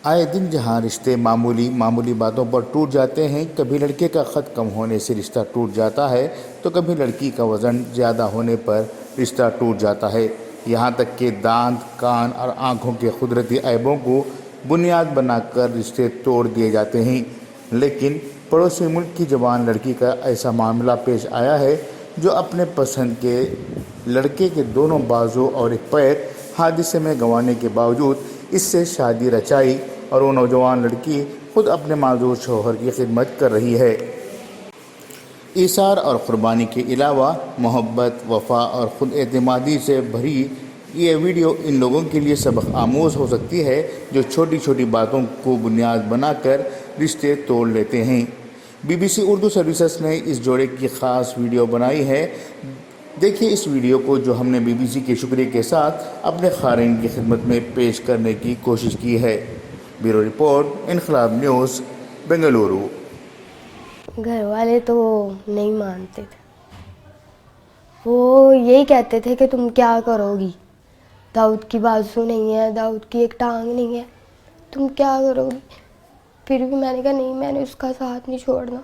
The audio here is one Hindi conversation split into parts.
आए दिन जहाँ रिश्ते मामूली मामूली बातों पर टूट जाते हैं, कभी लड़के का ख़त कम होने से रिश्ता टूट जाता है तो कभी लड़की का वज़न ज़्यादा होने पर रिश्ता टूट जाता है। यहाँ तक कि दांत, कान और आँखों के कुदरती ऐबों को बुनियाद बनाकर रिश्ते तोड़ दिए जाते हैं। लेकिन पड़ोसी मुल्क की जवान लड़की का ऐसा मामला पेश आया है जो अपने पसंद के लड़के के दोनों बाजू और एक पैर हादसे में गंवाने के बावजूद इससे शादी रचाई और वो नौजवान लड़की खुद अपने माजूर शौहर की खिदमत कर रही है। ईसार और क़ुरबानी के अलावा मोहब्बत, वफ़ा और ख़ुद एतमादी से भरी ये वीडियो इन लोगों के लिए सबक आमूज़ हो सकती है जो छोटी छोटी बातों को बुनियाद बनाकर रिश्ते तोड़ लेते हैं। BBC उर्दू सर्विसेज ने इस जोड़े की ख़ास वीडियो बनाई है। देखिए इस वीडियो को जो हमने BBC के शुक्रिया के साथ अपने ख़ारीन की खिदमत में पेश करने की कोशिश की है। ब्यूरो रिपोर्ट, इनकलाब न्यूज़, बेंगलुरु। घर वाले तो नहीं मानते थे। वो यही कहते थे कि तुम क्या करोगी, दाऊद की बाजू नहीं है, दाऊद की एक टांग नहीं है, तुम क्या करोगी। फिर भी मैंने कहा नहीं, मैंने उसका साथ नहीं छोड़ना।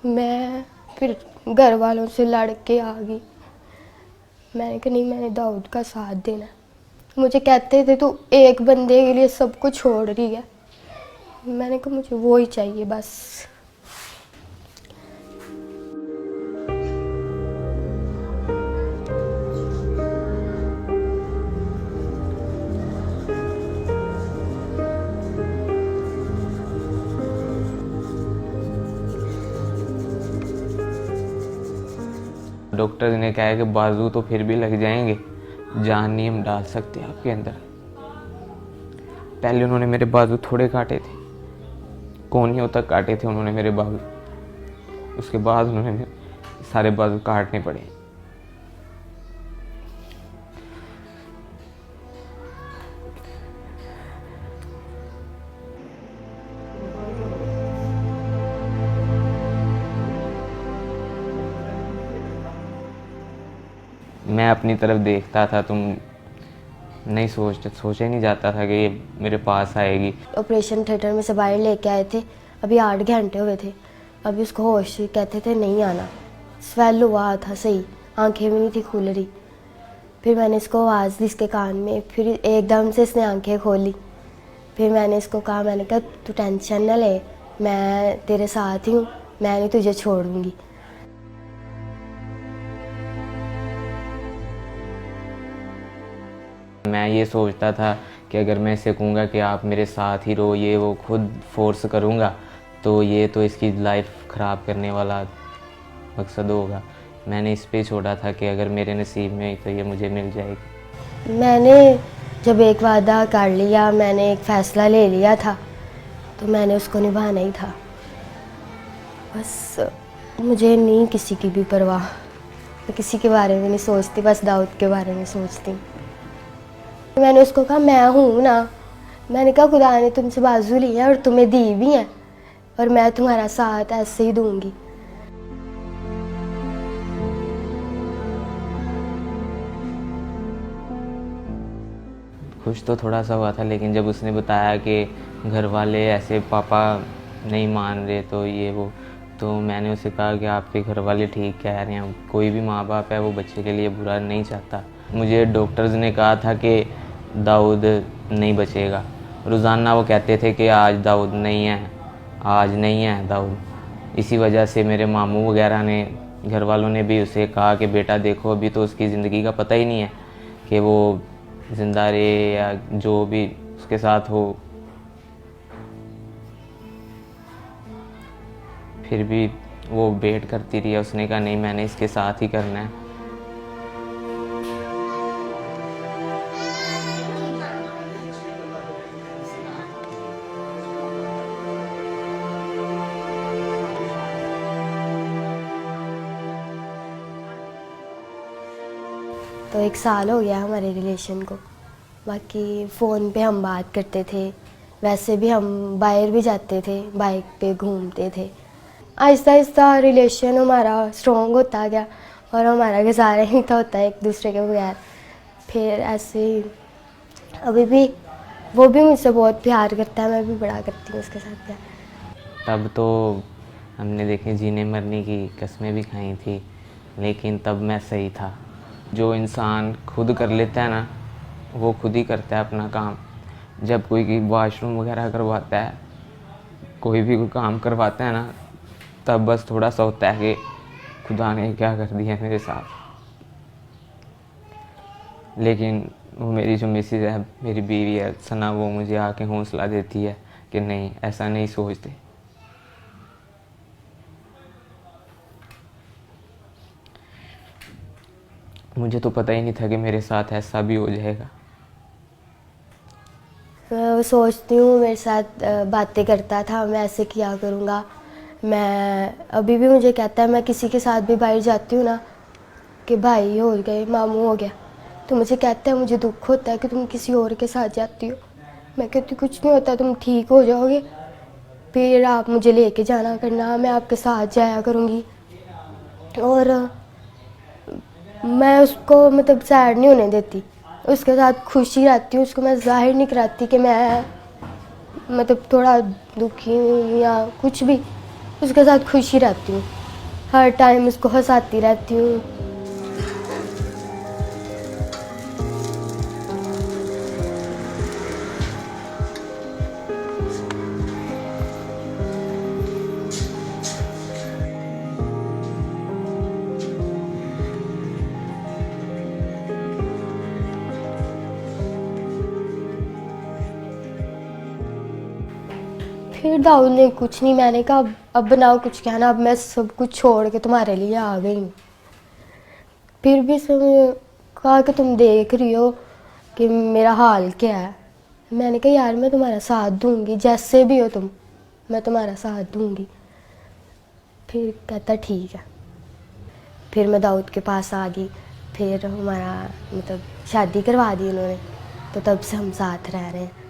मैं फिर घर वालों से लड़ के आ गई। मैंने कहा नहीं, मैंने दाऊद का साथ देना। मुझे कहते थे तू एक बंदे के लिए सब कुछ छोड़ रही है। मैंने कहा मुझे वो ही चाहिए बस। डॉक्टर ने कहा है कि बाजू तो फिर भी लग जाएंगे, जान नहीं हम डाल सकते आपके अंदर। पहले उन्होंने मेरे बाजू थोड़े काटे थे, कोहनियों तक काटे थे उन्होंने मेरे बाजू। उसके बाद उन्होंने मेरे सारे बाजू काटने पड़े। मैं अपनी तरफ देखता था, तुम नहीं सोचे नहीं जाता था कि ये मेरे पास आएगी। ऑपरेशन थिएटर में से बाहर लेके आए थे, अभी 8 घंटे हुए थे। अभी उसको होश, कहते थे नहीं आना। स्वेल हुआ था सही, आंखें भी नहीं थी खुल रही। फिर मैंने इसको आवाज़ दी इसके कान में, फिर एकदम से इसने आंखें खोली। फिर मैंने इसको कहा, मैंने कहा तू टेंशन ना ले, मैं तेरे साथ ही हूँ, मैं नहीं तुझे छोड़ूंगी। मैं ये सोचता था कि अगर मैं इसे कहूँगा कि आप मेरे साथ ही रहो, ये वो खुद फोर्स करूँगा तो ये तो इसकी लाइफ ख़राब करने वाला मकसद होगा। मैंने इस पे छोड़ा था कि अगर मेरे नसीब में तो ये मुझे मिल जाएगी। मैंने जब एक वादा कर लिया, मैंने एक फ़ैसला ले लिया था तो मैंने उसको निभाना ही था। बस मुझे नहीं किसी की भी परवाह, मैं किसी के बारे में नहीं सोचती, बस दाऊद के बारे में सोचती हूँ। मैंने उसको कहा मैं हूँ ना, मैंने कहा खुदा ने तुमसे बाजू ली है और तुम्हें दी भी है और मैं तुम्हारा साथ ऐसे ही दूंगी। खुश तो थोड़ा सा हुआ था, लेकिन जब उसने बताया कि घर वाले ऐसे पापा नहीं मान रहे तो ये वो, तो मैंने उसे कहा कि आपके घर वाले ठीक कह रहे हैं, कोई भी माँ बाप है वो बच्चे के लिए बुरा नहीं चाहता। मुझे डॉक्टर्स ने कहा था कि दाऊद नहीं बचेगा। रोज़ाना वो कहते थे कि आज दाऊद नहीं है, आज नहीं है दाऊद। इसी वजह से मेरे मामू वगैरह ने, घर वालों ने भी उसे कहा कि बेटा देखो अभी तो उसकी ज़िंदगी का पता ही नहीं है कि वो ज़िंदा रहे या जो भी उसके साथ हो। फिर भी वो वेट करती रही। उसने कहा नहीं, मैंने इसके साथ ही करना है। तो 1 साल हो गया हमारे रिलेशन को। बाकी फ़ोन पे हम बात करते थे, वैसे भी हम बाहर भी जाते थे, बाइक पे घूमते थे। आहिस्ता आहिस्ता रिलेशन हमारा स्ट्रॉन्ग होता गया और हमारा गुजारा ही था होता है एक दूसरे के बगैर। फिर ऐसे ही अभी भी वो भी मुझसे बहुत प्यार करता है, मैं भी बड़ा करती हूँ उसके साथ प्यार। तब तो हमने देखे जीने मरने की कस्में भी खाई थी, लेकिन तब मैं सही था। जो इंसान खुद कर लेता है ना, वो खुद ही करता है अपना काम। जब कोई वॉशरूम वगैरह करवाता है, कोई भी कोई काम करवाता है ना, तब बस थोड़ा सा होता है कि खुदा ने क्या कर दिया मेरे साथ। लेकिन वो मेरी जो मिसेज है, मेरी बीवी है सना, वो मुझे आके हौसला देती है कि नहीं, ऐसा नहीं सोचते। मुझे तो पता ही नहीं था कि मेरे साथ ऐसा भी हो जाएगा। मैं सोचती हूँ मेरे साथ बातें करता था, मैं ऐसे किया करूँगा। मैं अभी भी मुझे कहता है, मैं किसी के साथ भी बाहर जाती हूँ ना कि भाई हो गए, मामू हो गया, तो मुझे कहता है मुझे दुख होता है कि तुम किसी और के साथ जाती हो। मैं कहती कुछ नहीं होता, तुम ठीक हो जाओगे, फिर आप मुझे लेके जाना करना, मैं आपके साथ जाया करूँगी। और मैं उसको मतलब सैड नहीं होने देती, उसके साथ खुशी रहती हूँ। उसको मैं जाहिर नहीं कराती कि मैं मतलब थोड़ा दुखी हूँ या कुछ भी, उसके साथ खुशी रहती हूँ, हर टाइम उसको हंसाती रहती हूँ। फिर दाऊद ने कुछ नहीं, मैंने कहा अब बनाओ कुछ कहना, अब मैं सब कुछ छोड़ के तुम्हारे लिए आ गई हूँ। फिर भी उसने कहा कि तुम देख रही हो कि मेरा हाल क्या है। मैंने कहा यार मैं तुम्हारा साथ दूंगी, जैसे भी हो तुम, मैं तुम्हारा साथ दूंगी। फिर कहता ठीक है। फिर मैं दाऊद के पास आ गई, फिर हमारा मतलब शादी करवा दी उन्होंने, तो तब से हम साथ रह रहे हैं।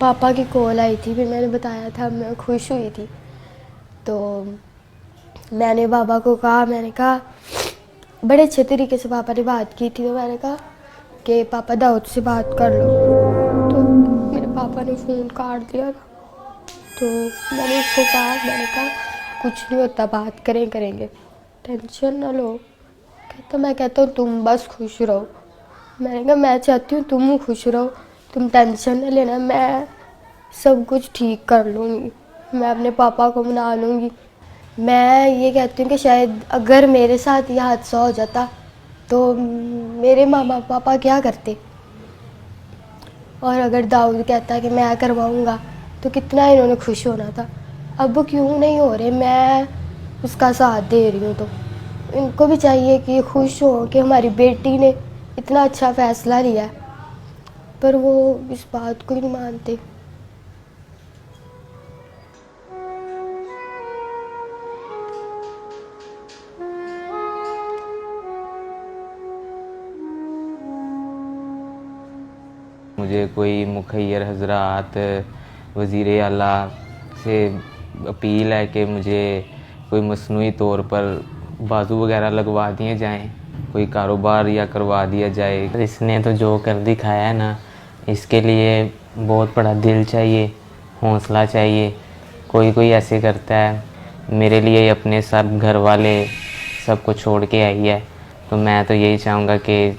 पापा की कॉल आई थी, फिर मैंने बताया था, मैं खुश हुई थी। तो मैंने पापा को कहा, मैंने कहा बड़े अच्छे तरीके से पापा ने बात की थी, तो मैंने कहा कि पापा दाऊद से बात कर लो। तो मेरे पापा ने फ़ोन काट दिया था। तो मैंने उसको कहा, मैंने कहा कुछ नहीं होता, बात करेंगे, टेंशन ना लो। कहता मैं कहता हूँ तुम बस खुश रहो। मैंने कहा मैं चाहती हूँ तुम खुश रहो, तुम टेंशन न लेना, मैं सब कुछ ठीक कर लूँगी, मैं अपने पापा को मना लूँगी। मैं ये कहती हूँ कि शायद अगर मेरे साथ ये हादसा हो जाता तो मेरे मामा पापा क्या करते, और अगर दाऊद कहता कि मैं करवाऊँगा तो कितना इन्होंने खुश होना था। अब वो क्यों नहीं हो रहे, मैं उसका साथ दे रही हूँ। तो इनको भी चाहिए कि खुश हो कि हमारी बेटी ने इतना अच्छा फ़ैसला लिया है, पर वो इस बात को ही नहीं मानते। मुझे कोई मुखैर हजरात, वज़ीर आला से अपील है कि मुझे कोई मसनूई तौर पर बाजू वगैरह लगवा दिए जाएं, कोई कारोबार या करवा दिया जाए। इसने तो जो कर दिखाया है ना, इसके लिए बहुत बड़ा दिल चाहिए, हौसला चाहिए। कोई कोई ऐसे करता है, मेरे लिए अपने सब घर वाले सब कुछ छोड़ के आई है, तो मैं तो यही चाहूँगा कि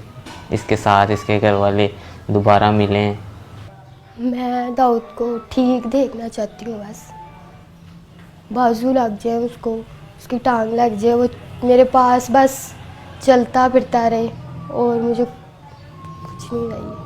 इसके साथ इसके घर वाले दोबारा मिलें। मैं दाऊद को ठीक देखना चाहती हूँ, बस बाजू लग जाए उसको, उसकी टांग लग जाए, वो मेरे पास बस चलता फिरता रहे, और मुझे कुछ नहीं चाहिए।